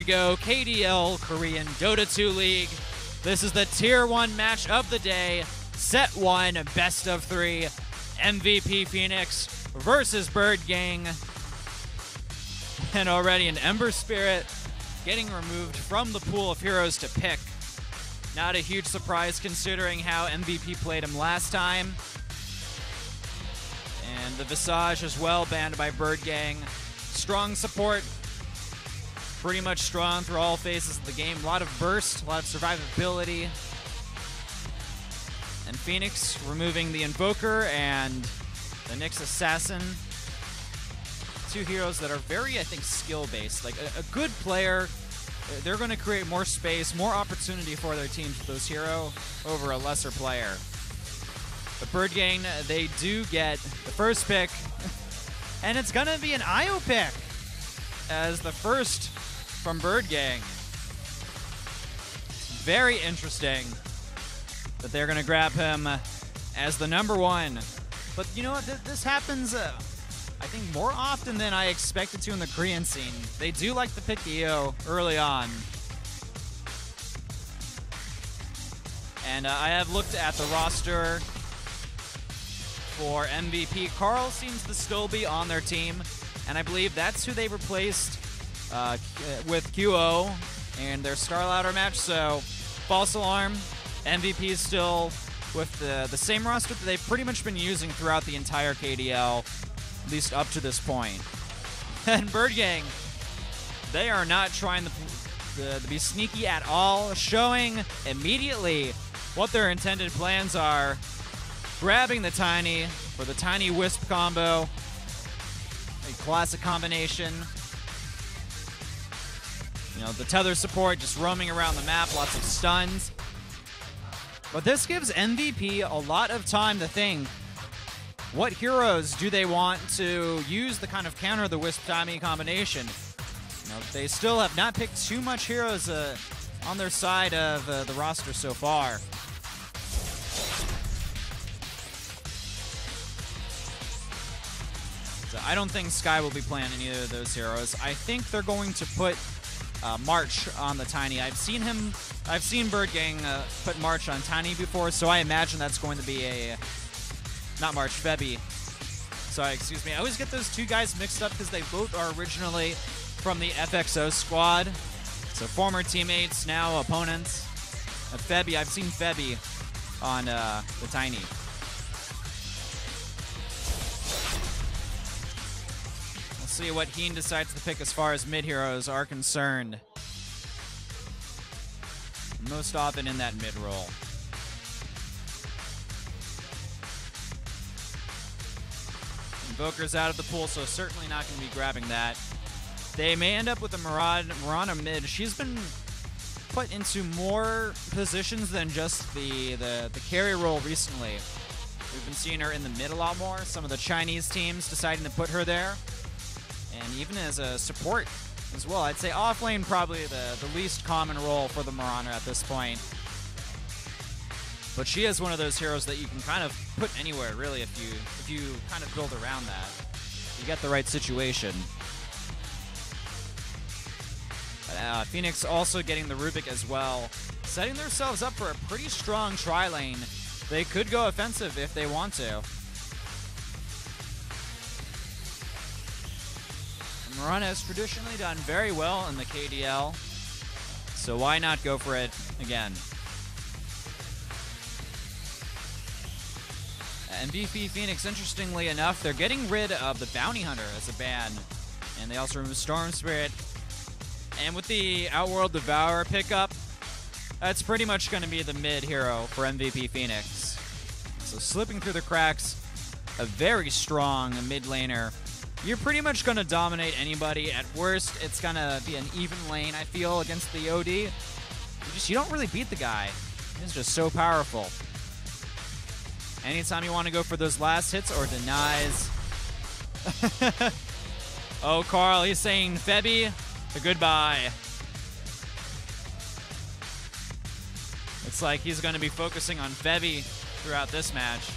Go KDL Korean Dota 2 League. This is the Tier 1 match of the day. Set 1, best of 3. MVP Phoenix versus BirdGang. And already an Ember Spirit getting removed from the pool of heroes to pick. Not a huge surprise considering how MVP played him last time. And the Visage as well, banned by BirdGang. Strong support. Pretty much strong through all phases of the game. A lot of burst, a lot of survivability. And Phoenix removing the Invoker and the Nyx Assassin. Two heroes that are very, I think, skill-based. Like, a good player, they're going to create more space, more opportunity for their teams with those hero over a lesser player. But BirdGang, they do get the first pick. And it's going to be an IO pick as the first from BirdGang. Very interesting that they're going to grab him as the number 1. But you know what? This happens, I think, more often than I expected to in the Korean scene. They do like to pick EO early on. And I have looked at the roster for MVP. Carl seems to still be on their team, and I believe that's who they replaced with QO in their Star Ladder match. So, false alarm. MVP is still with the same roster that they've pretty much been using throughout the entire KDL, at least up to this point. And BirdGang, they are not trying to be sneaky at all, showing immediately what their intended plans are. Grabbing the Tiny for the Tiny Wisp combo, a classic combination. You know, the tether support just roaming around the map, lots of stuns. But this gives MVP a lot of time to think, what heroes do they want to use to kind of counter the Wisp Tiny combination? You know, they still have not picked too much heroes on their side of the roster so far. So I don't think Sky will be playing any of those heroes. I think they're going to put March on the Tiny. I've seen BirdGang put March on Tiny before, so I imagine that's going to be not March, Febby. Sorry, excuse me. I always get those two guys mixed up because they both are originally from the FXO squad. So former teammates, now opponents. Febby, I've seen Febby on the Tiny. See what Heen decides to pick as far as mid-heroes are concerned. Most often in that mid-role. Invoker's out of the pool, so certainly not going to be grabbing that. They may end up with a Mirana mid. She's been put into more positions than just the carry role recently. We've been seeing her in the mid a lot more. Some of the Chinese teams deciding to put her there. And even as a support as well. I'd say offlane probably the least common role for the Mirana at this point. But she is one of those heroes that you can kind of put anywhere, really, if you kind of build around that. You get the right situation. Phoenix also getting the Rubik as well, setting themselves up for a pretty strong tri-lane. They could go offensive if they want to. Mirana has traditionally done very well in the KDL, so why not go for it again? MVP Phoenix, interestingly enough, they're getting rid of the Bounty Hunter as a ban, and they also remove Storm Spirit. And with the Outworld Devourer pickup, that's pretty much going to be the mid hero for MVP Phoenix. So slipping through the cracks, a very strong mid laner. You're pretty much going to dominate anybody. At worst, it's going to be an even lane, I feel, against the OD. You don't really beat the guy. He's just so powerful. Anytime you want to go for those last hits or denies. Oh, Carl, he's saying Febby, goodbye. Looks like he's going to be focusing on Febby throughout this match.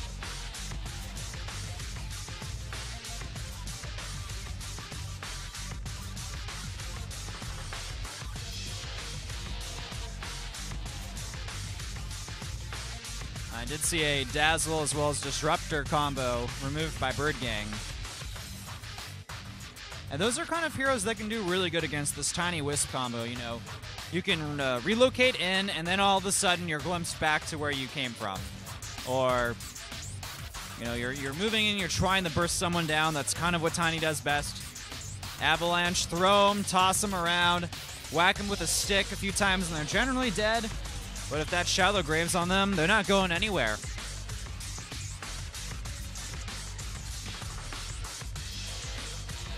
I did see a Dazzle as well as Disruptor combo removed by BirdGang. And those are kind of heroes that can do really good against this tiny Wisp combo, you know. You can relocate in, and then all of a sudden you're glimpsed back to where you came from. Or, you know, you're moving in, you're trying to burst someone down. That's kind of what Tiny does best. Avalanche, throw them, toss them around, whack them with a stick a few times, and they're generally dead. But if that Shallow Grave's on them, they're not going anywhere.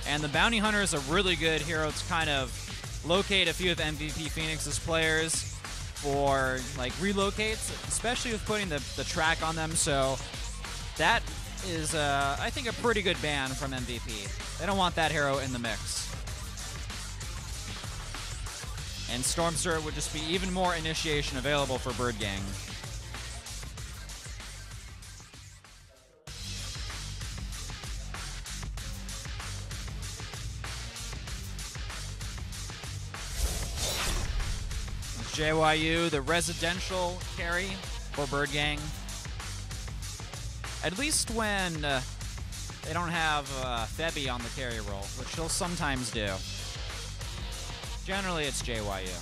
And the Bounty Hunter is a really good hero to kind of locate a few of MVP Phoenix's players for like relocates, especially with putting the track on them. So that is, I think, a pretty good ban from MVP. They don't want that hero in the mix. And Stormster would just be even more initiation available for BirdGang. JYU, the residential carry for BirdGang. At least when they don't have Febby on the carry role, which he'll sometimes do. Generally, it's JYU.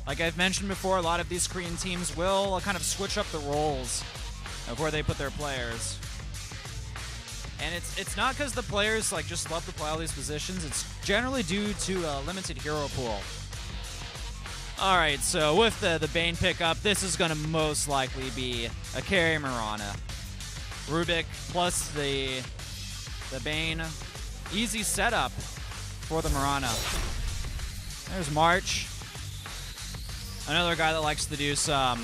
Like I've mentioned before, a lot of these Korean teams will kind of switch up the roles of where they put their players. And it's not because the players like just love to play all these positions. It's generally due to a limited hero pool. All right, so with the Bane pickup, this is going to most likely be a carry Mirana. Rubik plus the Bane. Easy setup for the Mirana. There's March. Another guy that likes to do some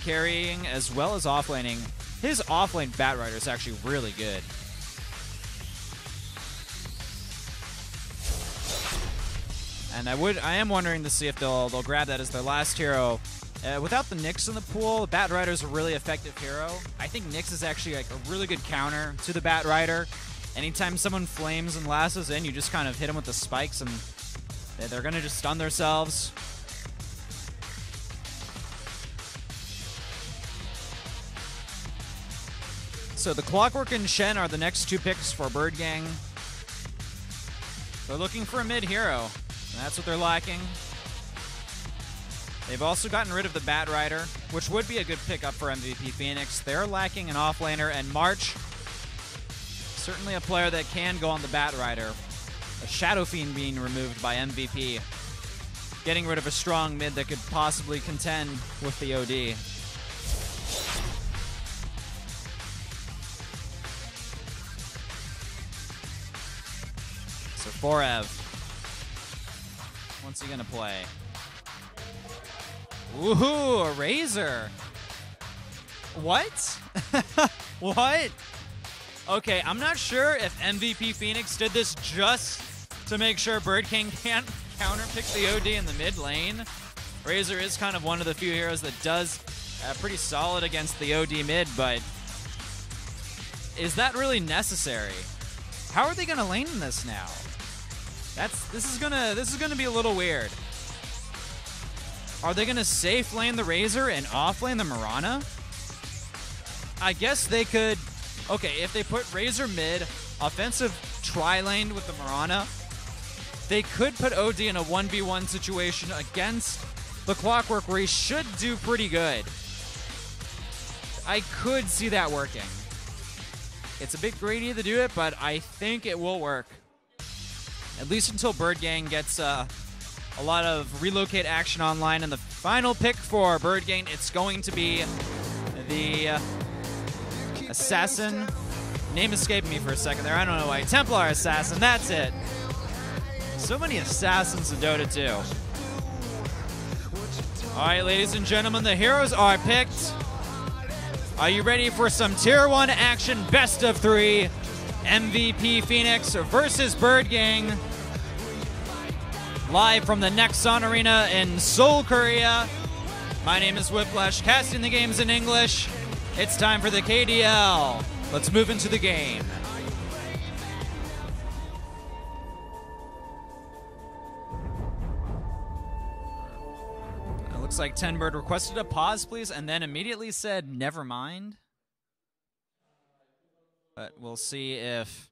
carrying as well as offlaning. His offlane Batrider is actually really good. And I am wondering to see if they'll grab that as their last hero. Without the Nyx in the pool, Batrider is a really effective hero. I think Nyx is actually like a really good counter to the Batrider. Anytime someone flames and lassos in, you just kind of hit them with the spikes and they're going to just stun themselves. So the Clockwork and Shen are the next two picks for BirdGang. They're looking for a mid hero, and that's what they're lacking. They've also gotten rid of the Batrider, which would be a good pickup for MVP Phoenix. They're lacking an offlaner, and March, certainly a player that can go on the Batrider. A Shadow Fiend being removed by MVP. Getting rid of a strong mid that could possibly contend with the OD. So Forev. What's he gonna play? Woohoo, a Razor. What? What? Okay, I'm not sure if MVP Phoenix did this just to make sure BirdGang can't counterpick the OD in the mid lane. Razor is kind of one of the few heroes that does pretty solid against the OD mid, but is that really necessary? How are they gonna lane this now? This is gonna be a little weird. Are they gonna safe lane the Razor and off lane the Mirana? I guess they could. Okay, if they put Razor mid, offensive tri-laned with the Mirana, they could put OD in a 1v1 situation against the Clockwork where he should do pretty good. I could see that working. It's a bit greedy to do it, but I think it will work. At least until BirdGang gets a lot of relocate action online. And the final pick for BirdGang, it's going to be the Assassin. Name escaped me for a second there. I don't know why. Templar Assassin, that's it. So many Assassins in Dota 2. All right, ladies and gentlemen, the heroes are picked. Are you ready for some Tier 1 action? Best of 3. MVP Phoenix versus BirdGang. Live from the Nexon Arena in Seoul, Korea. My name is Whiplash, casting the games in English. It's time for the KDL. Let's move into the game. looks like Tenbird requested a pause, please, and then immediately said, never mind. But we'll see if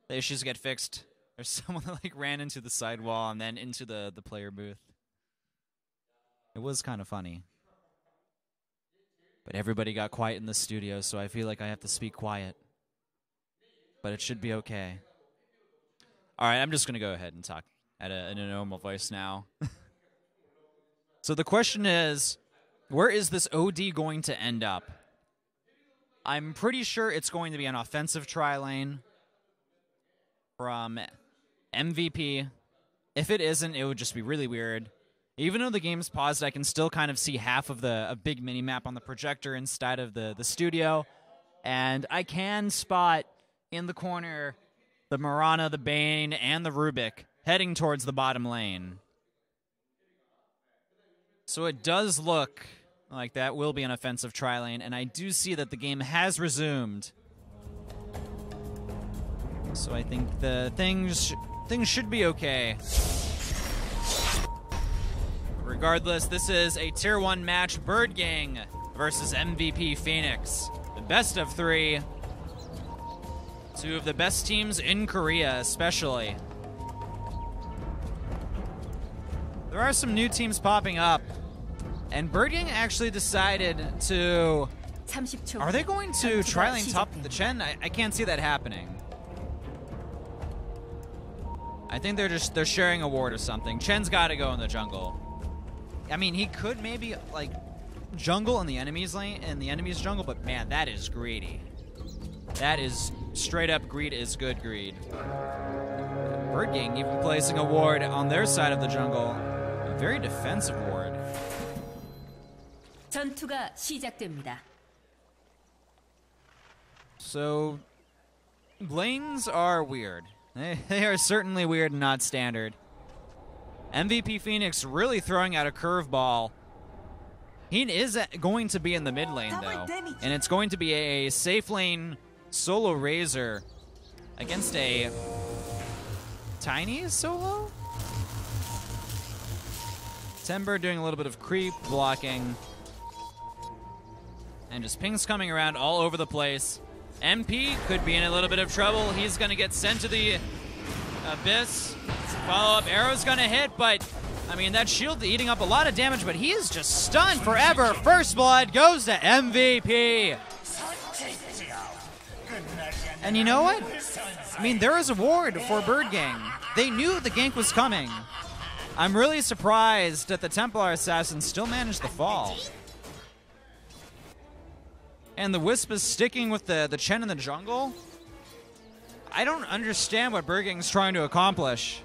the issues get fixed. There's someone that like ran into the sidewall and then into the player booth. It was kind of funny. But everybody got quiet in the studio, so I feel like I have to speak quiet. But it should be okay. All right, I'm just going to go ahead and talk in a normal voice now. So the question is, where is this OD going to end up? I'm pretty sure it's going to be an offensive tri-lane from MVP. If it isn't, it would just be really weird. Even though the game's paused, I can still kind of see half of a big mini-map on the projector inside of the studio. And I can spot in the corner the Mirana, the Bane, and the Rubik heading towards the bottom lane. So it does look like that will be an offensive tri-lane, and I do see that the game has resumed. So I think the things should be okay. Regardless, this is a Tier 1 match, BirdGang versus MVP Phoenix. The best of 3. Two of the best teams in Korea, especially. There are some new teams popping up, and BirdGang actually decided to... Are they going to tri-lane top the Chen? I can't see that happening. I think they're sharing a ward or something. Chen's got to go in the jungle. I mean, he could maybe like jungle in the enemy's lane, in the enemy's jungle, but man, that is greedy. That is straight up greed is good greed. BirdGang even placing a ward on their side of the jungle. A very defensive ward. 전투가 시작됩니다. So, lanes are weird. They are certainly weird and not standard. MVP Phoenix really throwing out a curveball. He is going to be in the mid lane, though. And it's going to be a safe lane solo Razor against a Tiny solo? Timber doing a little bit of creep blocking. And just pings coming around all over the place. MP could be in a little bit of trouble. He's going to get sent to the abyss. Follow-up arrow's going to hit, but, I mean, that shield eating up a lot of damage, but he is just stunned forever. First blood goes to MVP. And you know what? I mean, there is a ward for BirdGang. They knew the gank was coming. I'm really surprised that the Templar Assassin still managed the fall. And the Wisp is sticking with the Chen in the jungle. I don't understand what BirdGang's trying to accomplish.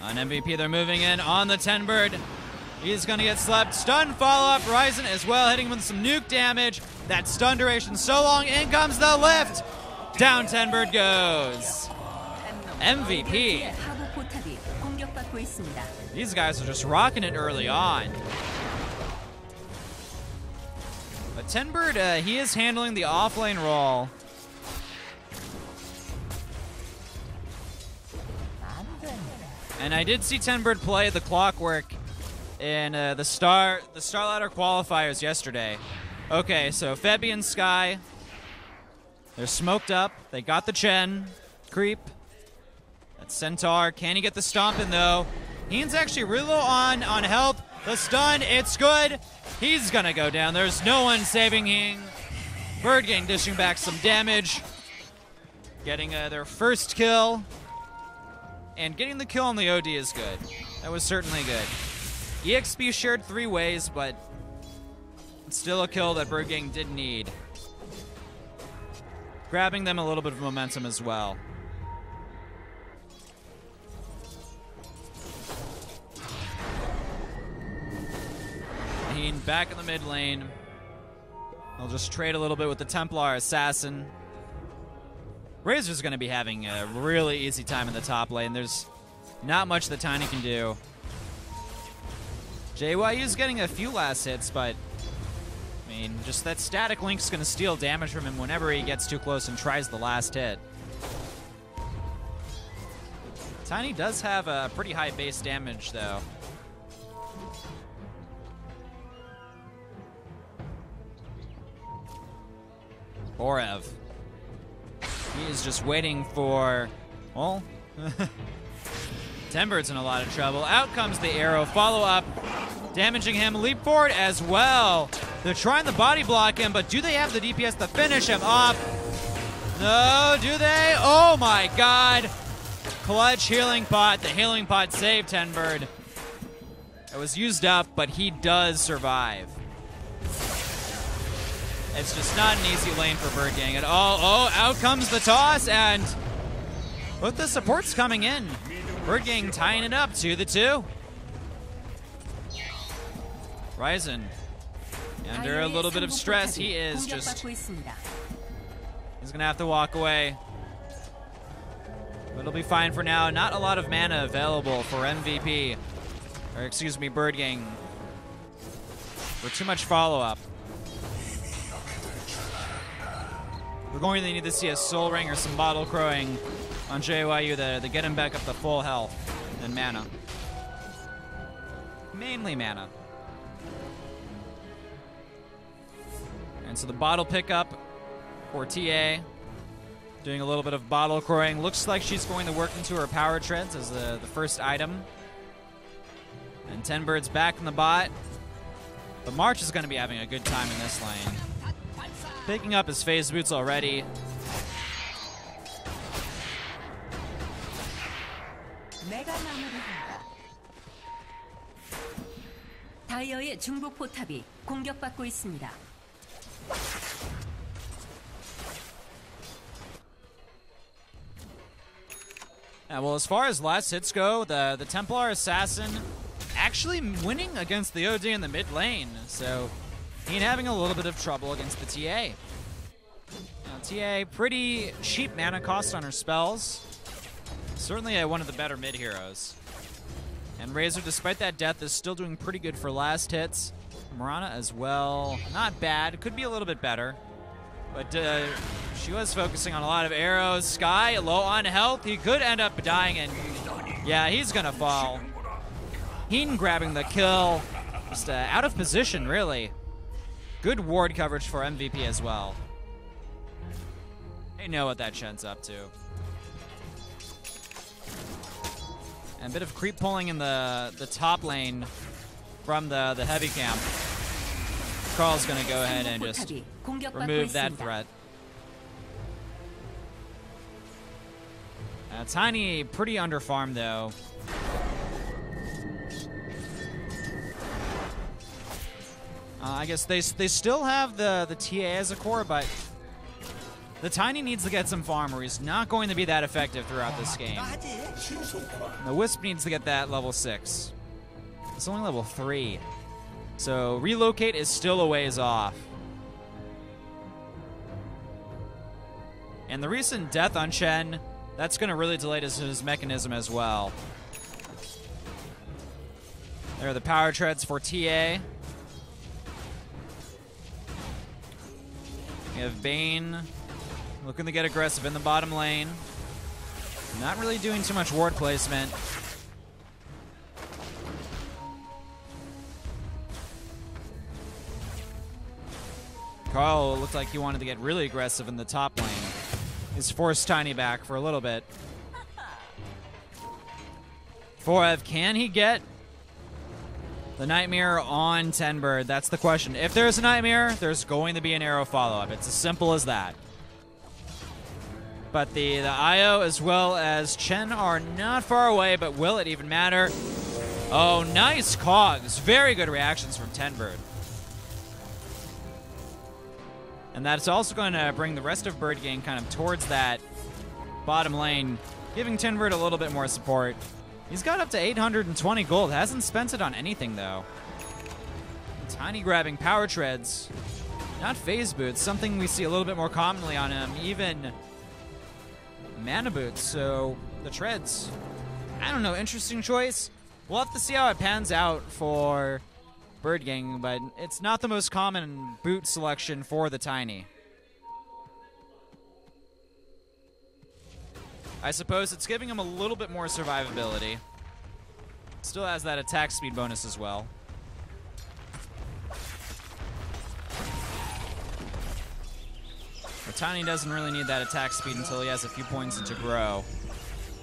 On MVP, they're moving in on the Tenbird. He's going to get slept. Stun follow-up. Ryzen as well, hitting him with some nuke damage. That stun duration so long. In comes the lift. Down Tenbird goes. MVP. These guys are just rocking it early on. But Tenbird, he is handling the offlane role. And I did see Tenbird play the Clockwork in the Star Ladder qualifiers yesterday. Okay, so Febby and Sky, they're smoked up. They got the Chen creep. That's Centaur. Can he get the stomp in though? Heen's actually really low on health. The stun, it's good. He's gonna go down. There's no one saving Heen. BirdGang dishing back some damage. Getting their first kill. And getting the kill on the OD is good. That was certainly good. EXP shared 3 ways, but it's still a kill that BirdGang did need. Grabbing them a little bit of momentum as well. Heen back in the mid lane. I'll just trade a little bit with the Templar Assassin. Razor's going to be having a really easy time in the top lane. There's not much that Tiny can do. JYU's getting a few last hits, but I mean, just that static link's going to steal damage from him whenever he gets too close and tries the last hit. Tiny does have a pretty high base damage, though. Borev. He is just waiting for, well, Tenbird's in a lot of trouble. Out comes the arrow, follow up, damaging him, leap forward as well. They're trying to body block him, but do they have the DPS to finish him off? No, do they? Oh my god. Clutch healing pot. The healing pot saved Tenbird. It was used up, but he does survive. It's just not an easy lane for BirdGang at all. Oh, out comes the toss, and with the supports coming in, BirdGang tying it up 2-2. Ryzen, under a little bit of stress, he is just, he's gonna have to walk away. But it'll be fine for now. Not a lot of mana available for MVP, or excuse me, BirdGang, for too much follow-up. We're going to need to see a Soul Ring or some Bottle Crowing on JYU to get him back up to full health and mana. Mainly mana. And so the bottle pickup for TA. Doing a little bit of Bottle Crowing. Looks like she's going to work into her Power Treads as the first item. And Tenbird's back in the bot. But March is going to be having a good time in this lane. Picking up his phase boots already. 다이어의 중복 포탑이 공격받고 있습니다. Well, as far as last hits go, the Templar Assassin actually winning against the OD in the mid lane. So he having a little bit of trouble against the TA. Now, TA, pretty cheap mana cost on her spells. Certainly one of the better mid heroes. And Razor, despite that death, is still doing pretty good for last hits. Marana as well, not bad. Could be a little bit better. But she was focusing on a lot of arrows. Sky, low on health. He could end up dying, and yeah, he's gonna fall. Heen grabbing the kill. Just out of position, really. Good ward coverage for MVP as well. They know what that Shen's up to. And a bit of creep pulling in the top lane from the heavy camp. Carl's gonna go ahead and just remove that threat. Tiny, pretty underfarmed though. I guess they still have the TA as a core, but the Tiny needs to get some farm or he's not going to be that effective throughout this game. The Wisp needs to get that level 6. It's only level 3. So relocate is still a ways off. And the recent death on Shen, that's going to really delay his mechanism as well. There are the power treads for TA. We have Bane looking to get aggressive in the bottom lane. Not really doing too much ward placement. Carl looked like he wanted to get really aggressive in the top lane. He's forced Tiny back for a little bit. Forev, can he get the Nightmare on Tenbird? That's the question. If there's a Nightmare, there's going to be an arrow follow-up. It's as simple as that. But the IO as well as Chen are not far away, but will it even matter? Oh, nice cogs. Very good reactions from Tenbird. And that's also going to bring the rest of BirdGang kind of towards that bottom lane, giving Tenbird a little bit more support. He's got up to 820 gold. Hasn't spent it on anything, though. Tiny grabbing power treads. Not phase boots, something we see a little bit more commonly on him. Even mana boots, so the treads. I don't know, interesting choice. We'll have to see how it pans out for BirdGang, but it's not the most common boot selection for the Tiny. I suppose it's giving him a little bit more survivability. Still has that attack speed bonus as well. Tiny doesn't really need that attack speed until he has a few points into grow.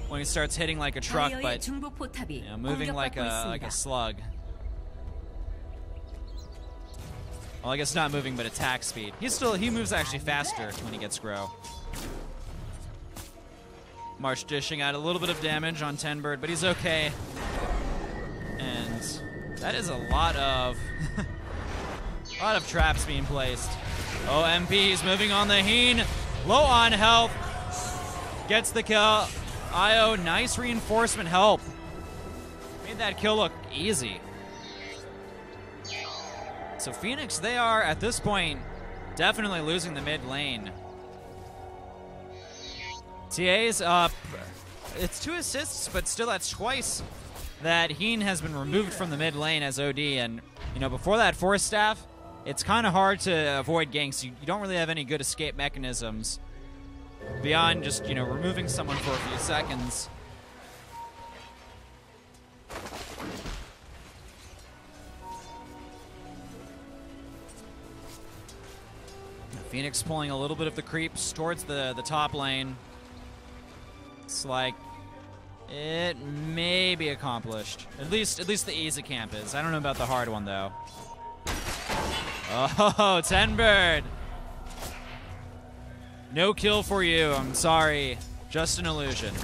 When he starts hitting like a truck, but moving like a slug. Well, I guess not moving, but attack speed. He moves actually faster when he gets grow. March dishing out a little bit of damage on Tenbird, but he's okay. And that is a lot of traps being placed. Oh, MP is moving on the Heen. Low on health. Gets the kill. IO, nice reinforcement help. Made that kill look easy. So Phoenix, they are, at this point, definitely losing the mid lane. TA's up. It's 2 assists, but still that's twice that Heen has been removed from the mid lane as OD. And, you know, before that Force Staff, it's kind of hard to avoid ganks. You don't really have any good escape mechanisms beyond just, you know, removing someone for a few seconds. Phoenix pulling a little bit of the creeps towards the top lane. It's like it may be accomplished. At least the easy camp is. I don't know about the hard one though. Oh, Tenbird. No kill for you. I'm sorry. Just an illusion.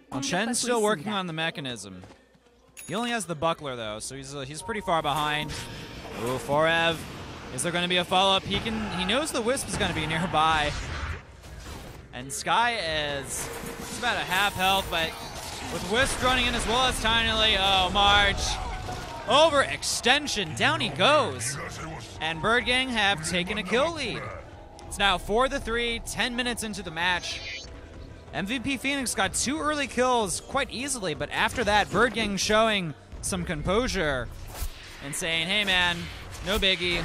Well, Chen's still working on the mechanism. He only has the buckler though, so he's pretty far behind. Ooh, Forev. Is there going to be a follow-up? He knows the Wisp is going to be nearby. And Sky is about a half health, but with Wisp running in as well as Tinily, oh, March. Overextension, down he goes. And BirdGang have taken a kill lead. It's now 4-3, 10 minutes into the match. MVP Phoenix got 2 early kills quite easily, but after that, BirdGang showing some composure and saying, hey man, no biggie.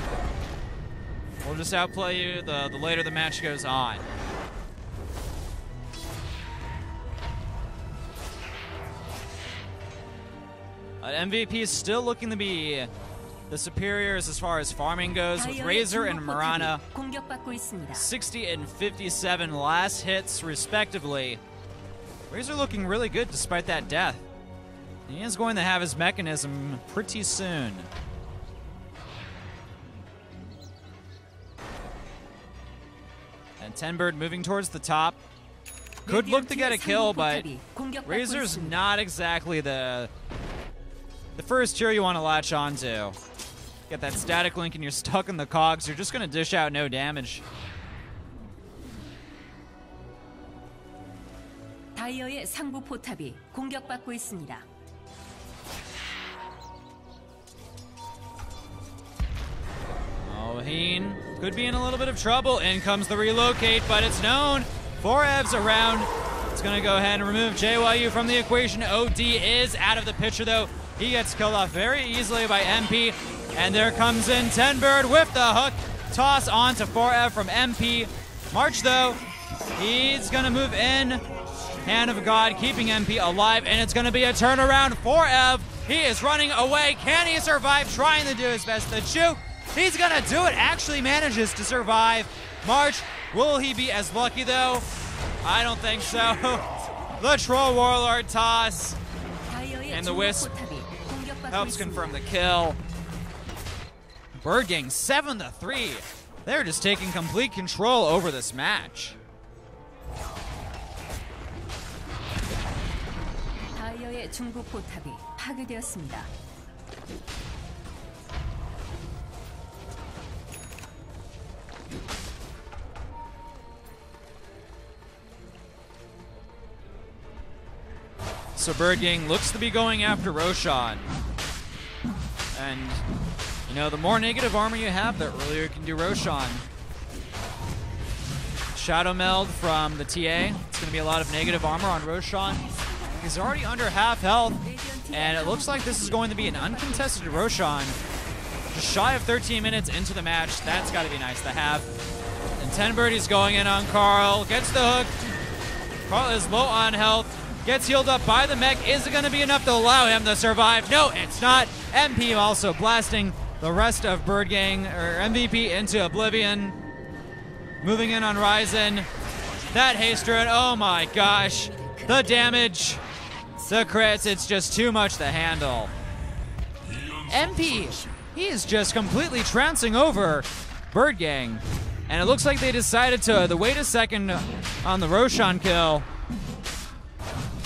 We'll just outplay you the later the match goes on. MVP is still looking to be the superiors as far as farming goes, with Razor and Mirana 60 and 57 last hits respectively. Razor looking really good despite that death. He is going to have his mechanism pretty soon. And Tenbird moving towards the top. Could look to get a kill, but Razor's not exactly the first hero you want to latch onto. Get that static link and you're stuck in the cogs. You're just going to dish out no damage. 다이어의 상부 포탑이 공격받고 있습니다. Oh, Heen could be in a little bit of trouble. In comes the relocate, but it's known. Forev's around. It's going to go ahead and remove JYU from the equation. OD is out of the picture, though. He gets killed off very easily by MP. And there comes in Tenbird with the hook. Toss on to Forev from MP. March, though, he's going to move in. Hand of God keeping MP alive, and it's going to be a turnaround. Forev, he is running away. Can he survive? Trying to do his best. The juke, he's going to do it. Actually manages to survive. March, will he be as lucky, though? I don't think so. The Troll Warlord toss. And the Wisp helps confirm the kill. BirdGang 7-3. They're just taking complete control over this match. 다이어의 중부 포탑이 파괴되었습니다. So BirdGang looks to be going after Roshan. And, you know, the more negative armor you have, the earlier you can do Roshan. Shadow Meld from the TA. It's going to be a lot of negative armor on Roshan. He's already under half health, and it looks like this is going to be an uncontested Roshan. Just shy of 13 minutes into the match. That's got to be nice to have. And Tenbird is going in on Carl. Gets the hook. Carl is low on health. Gets healed up by the mech. Is it going to be enough to allow him to survive? No, it's not. MP also blasting the rest of BirdGang, or MVP, into oblivion. Moving in on Ryzen. That haste rune, oh my gosh. The damage, the crits, it's just too much to handle. MP, he is just completely trouncing over BirdGang. And it looks like they decided to wait a second on the Roshan kill.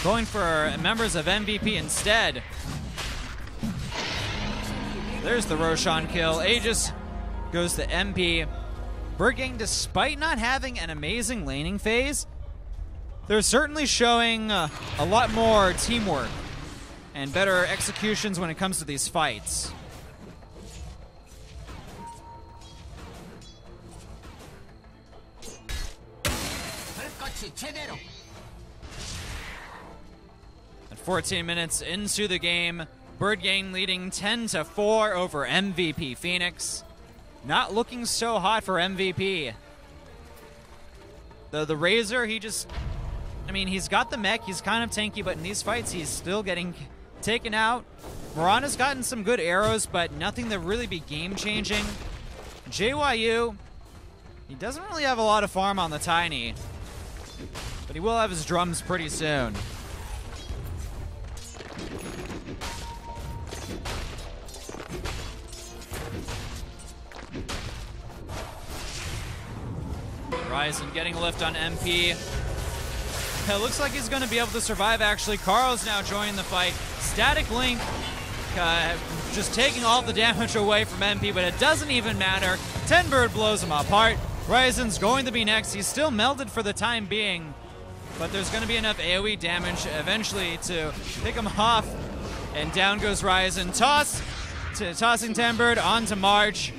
Going for members of MVP instead. There's the Roshan kill. Aegis goes to MP. BirdGang, despite not having an amazing laning phase, they're certainly showing a lot more teamwork and better executions when it comes to these fights. At 14 minutes into the game, BirdGang leading 10-4 over MVP Phoenix. Not looking so hot for MVP. The Razor, he just, I mean, he's got the mech, he's kind of tanky, but in these fights, he's still getting taken out. Mirana's gotten some good arrows, but nothing to really be game-changing. JYU, he doesn't really have a lot of farm on the Tiny, but he will have his drums pretty soon. Ryzen getting a lift on MP. It looks like he's going to be able to survive, actually. Carl's now joining the fight. Static Link just taking all the damage away from MP, but it doesn't even matter. Tenbird blows him apart. Ryzen's going to be next. He's still melded for the time being, but there's going to be enough AoE damage eventually to pick him off. And down goes Ryzen. Tossing Tenbird onto March.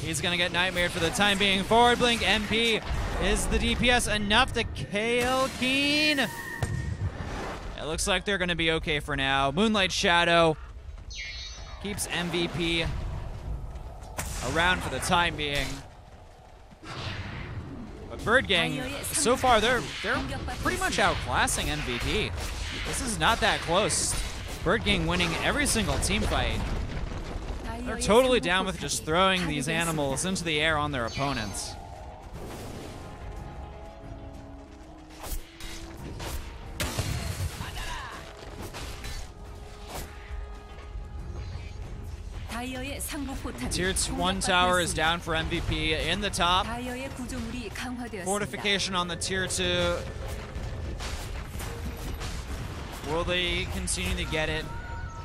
He's going to get nightmared for the time being. Forward blink, MP. Is the DPS enough to kill Keen? It looks like they're going to be okay for now. Moonlight Shadow keeps MVP around for the time being. But BirdGang, so far, they're pretty much outclassing MVP. This is not that close. BirdGang winning every single team fight. They're totally down with just throwing these animals into the air on their opponents. Tier 1 tower is down for MVP in the top. Fortification on the Tier 2. Will they continue to get it?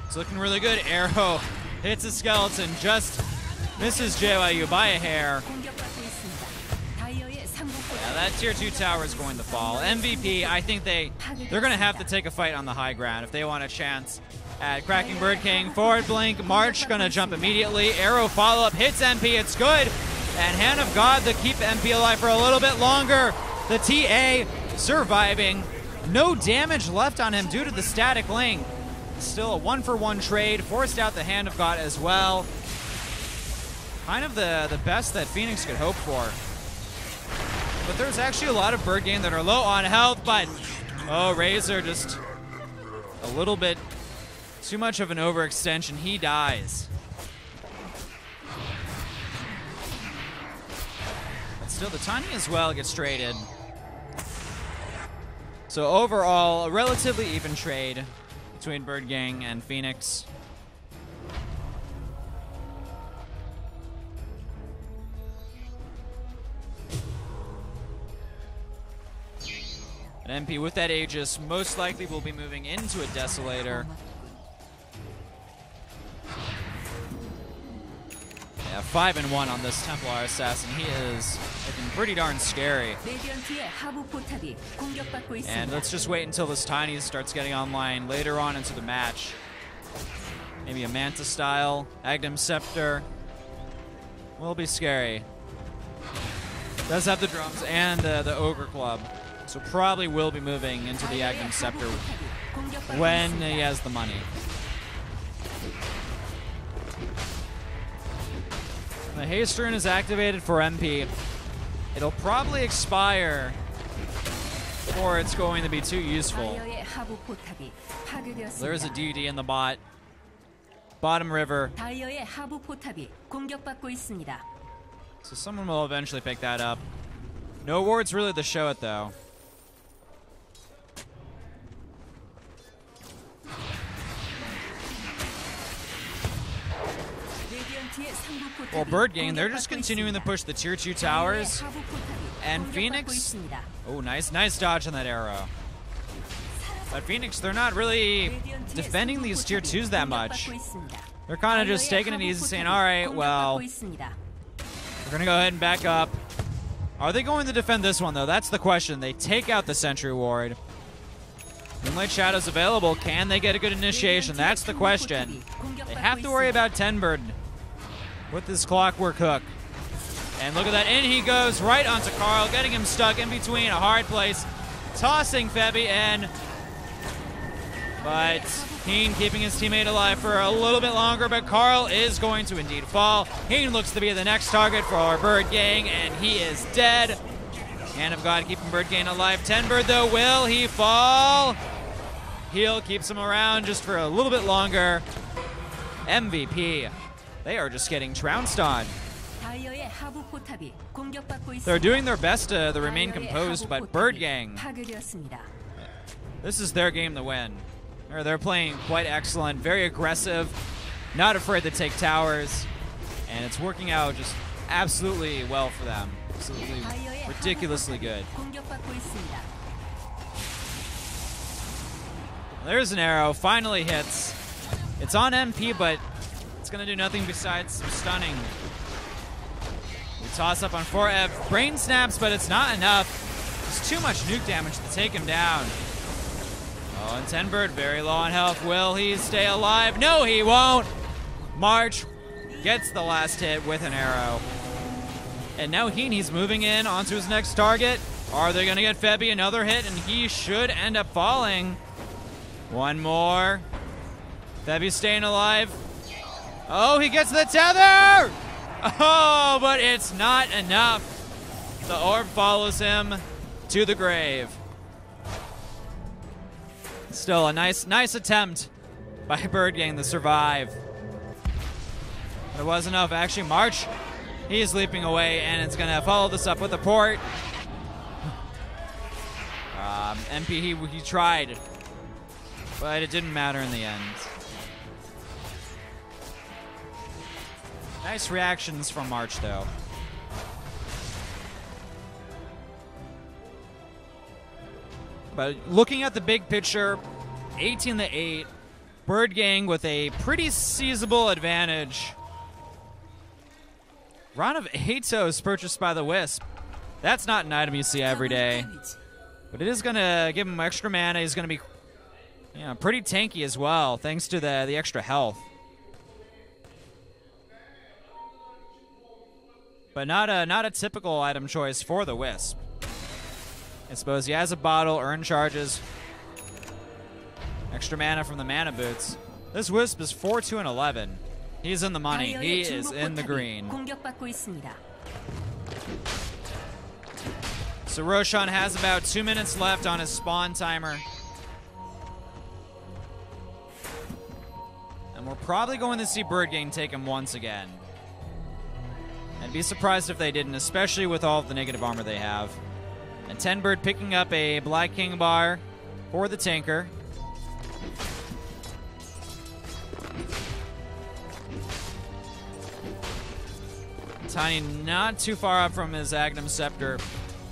It's looking really good. Arrow hits a skeleton, just misses JYU by a hair. Yeah, that Tier 2 tower is going to fall. MVP, I think they're going to have to take a fight on the high ground if they want a chance at cracking BirdGang. Forward blink, March gonna jump immediately. Arrow follow-up hits MP, it's good. And Hand of God to keep MP alive for a little bit longer. The TA surviving. No damage left on him due to the static link. Still a 1-for-1 trade, forced out the Hand of God as well. Kind of the best that Phoenix could hope for. But there's actually a lot of BirdGang that are low on health, but oh, Razor just a little bit too much of an overextension. He dies. But still, the Tiny as well gets traded. So overall, a relatively even trade between BirdGang and Phoenix. And MP with that Aegis most likely will be moving into a Desolator. Yeah, 5-1 on this Templar Assassin. He is looking pretty darn scary. And let's just wait until this Tiny starts getting online later on into the match. Maybe a Manta style, Aghanim Scepter. Will be scary. Does have the drums and the Ogre Club. So probably will be moving into the Aghanim Scepter when he has the money. The haste rune is activated for MP. It'll probably expire before it's going to be too useful. 하부 포탑이 파괴되었습니다. There is a DD in the bottom river. 다이어의 하부 포탑이 공격받고 있습니다. So someone will eventually pick that up. No wards really to show it though. Well, BirdGang, they're just continuing to push the tier 2 towers. And Phoenix, oh, nice dodge on that arrow. But Phoenix, they're not really defending these tier 2s that much. They're kind of just taking it easy, saying, all right, well, we're going to go ahead and back up. Are they going to defend this one, though? That's the question. They take out the Sentry Ward. Moonlight Shadow's available. Can they get a good initiation? That's the question. They have to worry about Tenbird with this Clockwork Hook. And look at that. In he goes right onto Carl, getting him stuck in between a hard place. Tossing Febby in. But Heen keeping his teammate alive for a little bit longer, but Carl is going to indeed fall. Heen looks to be the next target for our BirdGang, and he is dead. Hand of God keeping BirdGang alive. Tenbird, though, will he fall? Heal keeps him around just for a little bit longer. MVP. They are just getting trounced on. They're doing their best to remain composed, but BirdGang, this is their game to win. They're playing quite excellent, very aggressive, not afraid to take towers, and it's working out just absolutely well for them. Absolutely ridiculously good. There's an arrow, finally hits. It's on MP, but it's going to do nothing besides some stunning. We toss up on 4F. Brain snaps, but it's not enough. There's too much nuke damage to take him down. Oh, and Tenbird very low on health. Will he stay alive? No, he won't. March gets the last hit with an arrow. And now he's moving in onto his next target. Are they going to get Febby another hit? And he should end up falling. One more. Febby's staying alive. Oh, he gets the tether! Oh, but it's not enough. The orb follows him to the grave. Still a nice attempt by BirdGang to survive. There was enough. Actually, March, he's leaping away, and it's going to follow this up with a port. MP, he tried, but it didn't matter in the end. Nice reactions from March, though. But looking at the big picture, 18-8, BirdGang with a pretty seizable advantage. Rod of Atos purchased by the Wisp. That's not an item you see every day. But it is going to give him extra mana. He's going to be pretty tanky as well, thanks to the extra health. But not a typical item choice for the Wisp. I suppose he has a bottle, earn charges, extra mana from the mana boots. This Wisp is 4-2 and 11. He's in the money. He is in the green. So Roshan has about 2 minutes left on his spawn timer. And we're probably going to see BirdGang take him once again. I'd be surprised if they didn't, especially with all of the negative armor they have. And Tenbird picking up a Black King bar for the tanker. Tiny not too far up from his Agnum Scepter.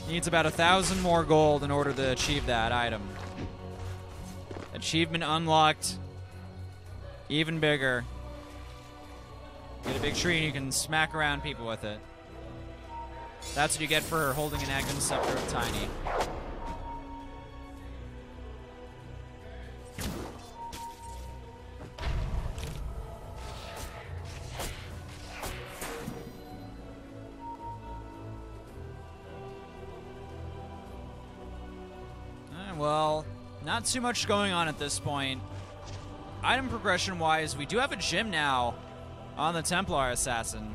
Needs about 1,000 more gold in order to achieve that item. Achievement unlocked. Even bigger. Get a big tree and you can smack around people with it. That's what you get for holding an Agnum Scepter of Tiny. Well, not too much going on at this point. Item progression-wise, we do have a gym now on the Templar Assassin.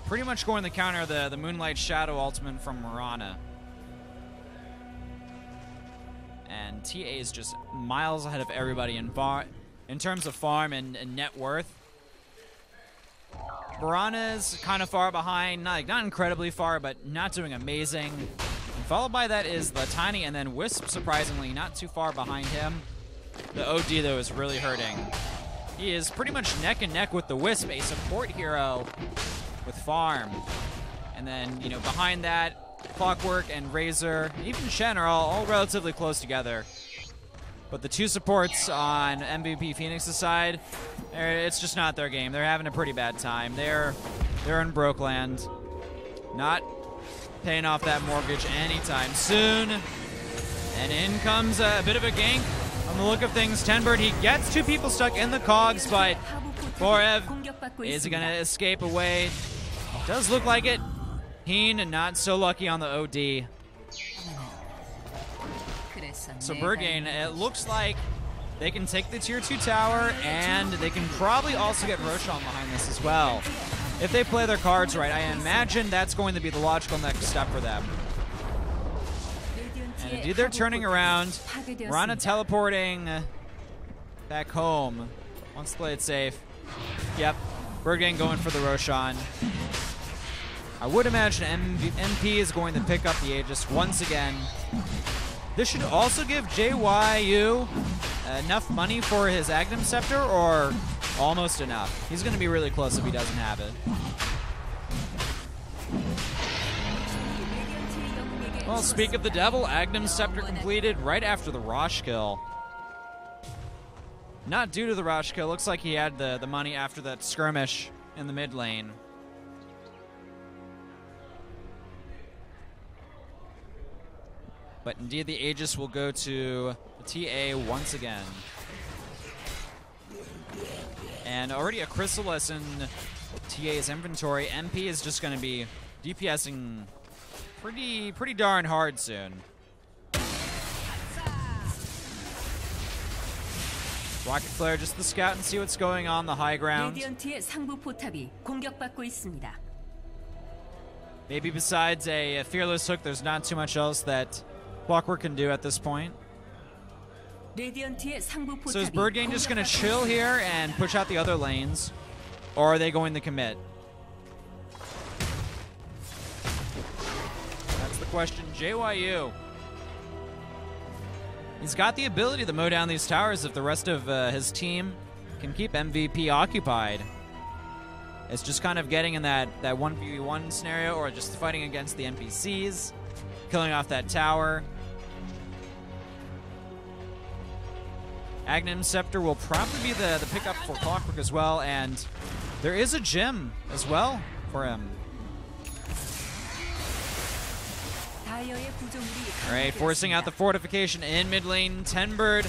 Pretty much going to counter the Moonlight Shadow ultimate from Mirana. and TA is just miles ahead of everybody in terms of farm and net worth. Piranha's kind of far behind, not incredibly far, but not doing amazing. And followed by that is the Tiny, and then Wisp, surprisingly, not too far behind him. The OD, though, is really hurting. He is pretty much neck and neck with the Wisp, a support hero with farm. And then, you know, behind that, Clockwork and Razor, even Shen are all relatively close together. But the two supports on MVP Phoenix's side, it's just not their game. They're having a pretty bad time. They're in broke land. Not paying off that mortgage anytime soon. And in comes a bit of a gank. On the look of things, Tenbird, he gets two people stuck in the cogs, but Borev, is he going to escape away? Does look like it. Heen, not so lucky on the OD. So BirdGang, it looks like they can take the tier 2 tower, and they can probably also get Roshan behind this as well. If they play their cards right, I imagine that's going to be the logical next step for them. And indeed, they're turning around. Rana teleporting back home. Wants to play it safe. Yep, BirdGang going for the Roshan. I would imagine MP is going to pick up the Aegis once again. This should also give JYU enough money for his Agnum Scepter, or almost enough. He's going to be really close if he doesn't have it. Well, speak of the devil, Agnum Scepter completed right after the Rosh kill. Not due to the Rosh kill. Looks like he had the money after that skirmish in the mid lane. But indeed, the Aegis will go to TA once again. And already a Chrysalis in TA's inventory. MP is just going to be DPSing pretty darn hard soon. Rocket Flare just to scout and see what's going on the high ground. Maybe besides a Fearless Hook, there's not too much else that Clockwork can do at this point. So is BirdGang just going to chill here and push out the other lanes? Or are they going to commit? That's the question. JYU. He's got the ability to mow down these towers if the rest of his team can keep MVP occupied. It's just kind of getting in that 1v1 scenario, or just fighting against the NPCs, killing off that tower. Agnum Scepter will probably be the pickup for Clockwork as well, and there is a gem as well for him. Alright, forcing out the fortification in mid lane. Tenbird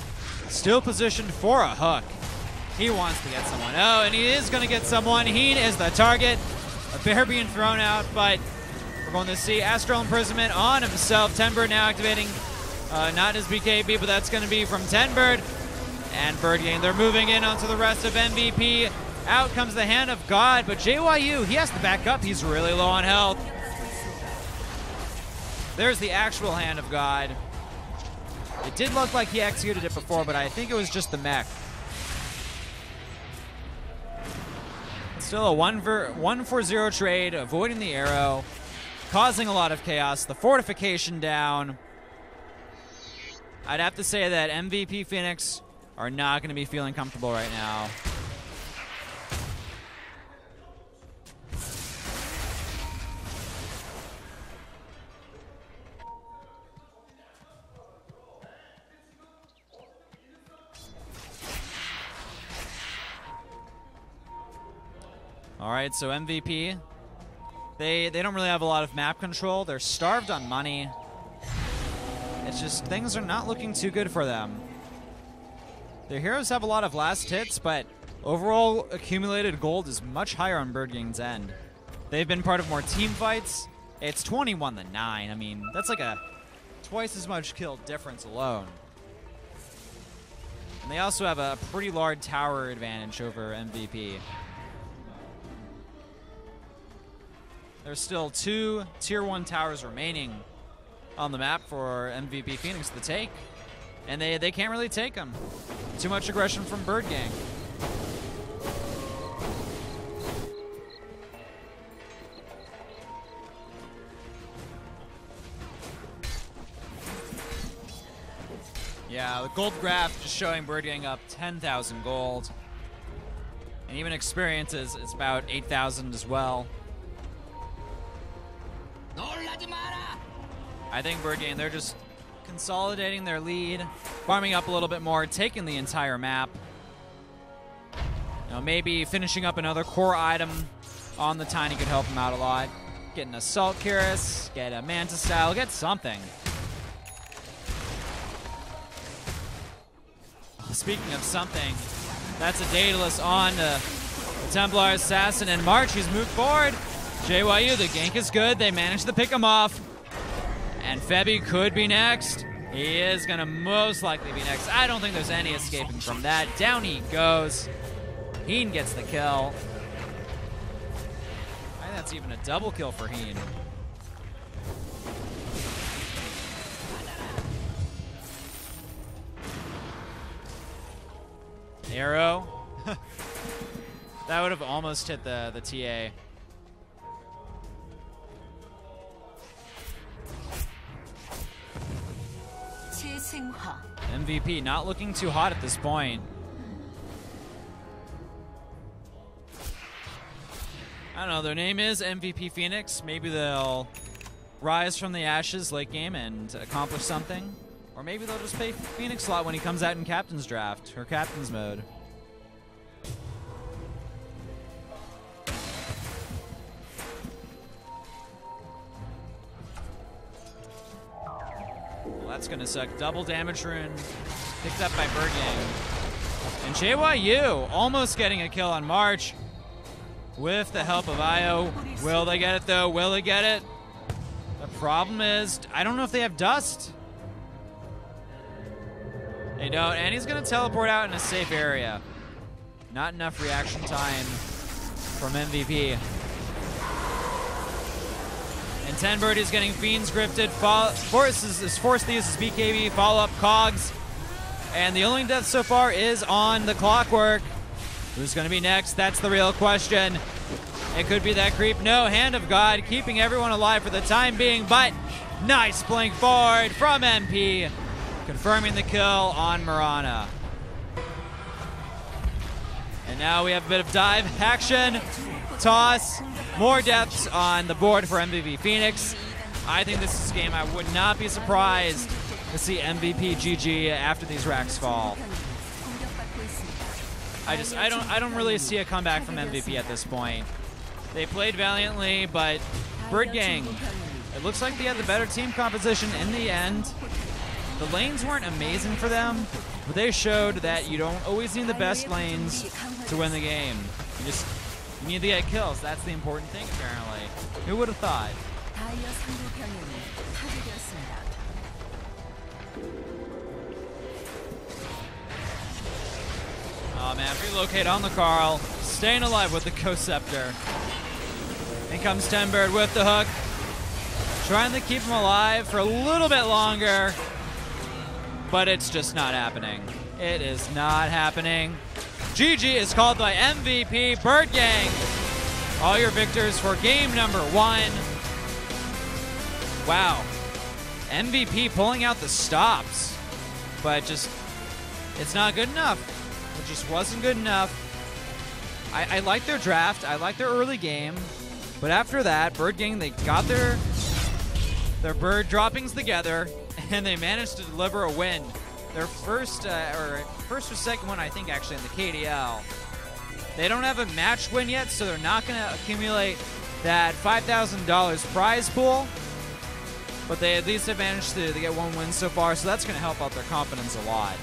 still positioned for a hook. He wants to get someone. Oh, and he is going to get someone. Heen is the target. A bear being thrown out, but we're going to see Astral Imprisonment on himself. Tenbird now activating not his BKB, but that's going to be from Tenbird. And BirdGang, they're moving in onto the rest of MVP. Out comes the Hand of God, but JYU, he has to back up. He's really low on health. There's the actual Hand of God. It did look like he executed it before, but I think it was just the mech. Still a 1-for-0 trade, avoiding the arrow, causing a lot of chaos. The fortification down. I'd have to say that MVP Phoenix are not going to be feeling comfortable right now. All right, so MVP, they don't really have a lot of map control. They're starved on money. It's just things are not looking too good for them. Their heroes have a lot of last hits, but overall accumulated gold is much higher on BirdGang's end. They've been part of more team fights. It's 21-9. I mean, that's like a twice as much kill difference alone. And they also have a pretty large tower advantage over MVP. There's still 2 tier 1 towers remaining on the map for MVP Phoenix to take. And they can't really take him. Too much aggression from BirdGang. Yeah, the gold graph just showing BirdGang up 10,000 gold. And even experience is about 8,000 as well. I think BirdGang, they're just consolidating their lead, farming up a little bit more, taking the entire map. You know, maybe finishing up another core item on the Tiny could help them out a lot. Get an Assault Cuirass, get a Manta Style, get something. Speaking of something, that's a Daedalus on the Templar Assassin, and March, he's moved forward. JYU, the gank is good. They managed to pick him off. And Febby could be next. He is going to most likely be next. I don't think there's any escaping from that. Down he goes. Heen gets the kill. I think that's even a double kill for Heen. Arrow. That would have almost hit the TA. MVP not looking too hot at this point. I don't know, their name is MVP Phoenix. Maybe they'll rise from the ashes late game and accomplish something. Or maybe they'll just pay Phoenix a lot when he comes out in Captain's Draft, or Captain's Mode. Well, that's gonna suck. Double damage rune picked up by BirdGang. And JYU almost getting a kill on March with the help of Io. Will they get it though? Will they get it? The problem is, I don't know if they have dust. They don't, and he's gonna teleport out in a safe area. Not enough reaction time from MVP. And 10 Bird is getting Fiends grifted. Is forced to use his BKB, follow up Cogs. And the only death so far is on the Clockwork. Who's gonna be next? That's the real question. It could be that creep. No, Hand of God keeping everyone alive for the time being, but nice blink forward from MP. Confirming the kill on Marana. And now we have a bit of dive action. Toss. More deaths on the board for MVP Phoenix. I think this is a game I would not be surprised to see MVP GG after these racks fall. I don't really see a comeback from MVP at this point. They played valiantly, but BirdGang, it looks like they had the better team composition in the end. The lanes weren't amazing for them, but they showed that you don't always need the best lanes to win the game. You need to get kills. That's the important thing, apparently. Who would have thought? Oh man, relocate on the Carl. Staying alive with the Co-Scepter. In comes 10 Bird with the hook. Trying to keep him alive for a little bit longer. But it's just not happening. It is not happening. GG is called by MVP BirdGang. All your victors for game number 1. Wow. MVP pulling out the stops. But just, it's not good enough. It just wasn't good enough. I like their draft. I like their early game. But after that, BirdGang, they got their bird droppings together, and they managed to deliver a win. Their first or second one, I think, actually, in the KDL. They don't have a match win yet, so they're not going to accumulate that $5,000 prize pool. But they at least have managed to get one win so far, so that's going to help out their confidence a lot.